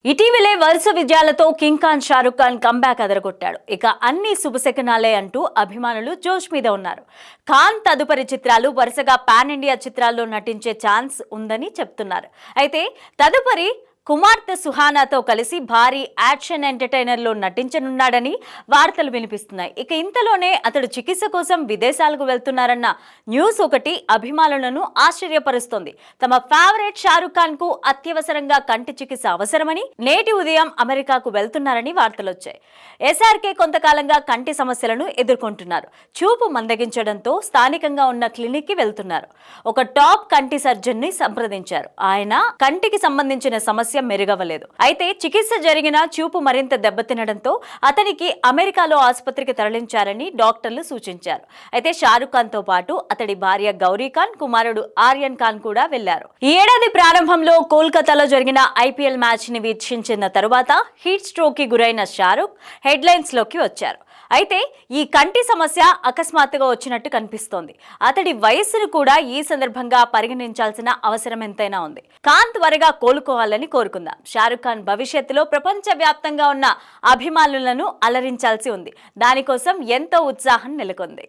ఇటీవలే వరుస విజయాలతో కింగ్ ఖాన్ షారుఖ్ ఖాన్ కంబ్యాక్ అదరగొట్టాడు. ఇక అన్ని శుభశకనాలే అంటూ అభిమానులు జోష్ మీద ఉన్నారు. ఖాన్ తదుపరి చిత్రాలు వరుసగా పాన్ ఇండియా చిత్రాల్లో నటించే ఛాన్స్ ఉందని చెప్తున్నారు. అయితే తదుపరి కుమార్తె సుహానాతో కలిసి భారీ యాక్షన్ ఎంటర్టైనర్ లో నటించనున్నాడని వార్తలు వినిపిస్తున్నాయి. ఇక ఇంతలోనే అతడు చికిత్స కోసం విదేశాలకు వెళ్తున్నారన్న న్యూస్ ఒకటి అభిమానులను ఆశ్చర్యపరుస్తోంది. తమ ఫేవరెట్ షారుఖ్ ఖాన్ కు అత్యవసరంగా కంటి చికిత్స అవసరమని నేటి ఉదయం అమెరికాకు వెళ్తున్నారని వార్తలు వచ్చాయి. ఎస్ఆర్కే కొంతకాలంగా కంటి సమస్యలను ఎదుర్కొంటున్నారు. చూపు మందగించడంతో స్థానికంగా ఉన్న క్లినిక్ కి వెళ్తున్నారు. ఒక టాప్ కంటి సర్జన్ ని సంప్రదించారు. ఆయన కంటికి సంబంధించిన సమస్య మెరుగవలేదు. అయితే చికిత్స జరిగిన చూపు మరింత దెబ్బతినడంతో అతనికి అమెరికాలో ఆసుపత్రికి తరలించారని డాక్టర్లు సూచించారు. అయితే షారుఖ్ ఖాన్ తో పాటు అతడి భార్య గౌరీ ఖాన్, కుమారుడు ఆర్యన్ ఖాన్ కూడా వెళ్లారు. ఈ ఏడాది ప్రారంభంలో కోల్కతాలో జరిగిన ఐపీఎల్ మ్యాచ్ ని వీక్షించిన తరువాత హీట్ స్ట్రోక్ కి గురైన షారుఖ్ హెడ్లైన్స్ లోకి వచ్చారు. అయితే ఈ కంటి సమస్య అకస్మాత్తుగా వచ్చినట్టు కనిపిస్తోంది. అతడి వయస్సును కూడా ఈ సందర్భంగా పరిగణించాల్సిన అవసరం ఎంతైనా ఉంది. ఖాన్ త్వరగా కోలుకోవాలని కోరుకుందాం. షారుఖ్ ఖాన్ భవిష్యత్తులో ప్రపంచ వ్యాప్తంగా ఉన్న అభిమానులను అలరించాల్సి ఉంది. దానికోసం ఎంతో ఉత్సాహం నెలకొంది.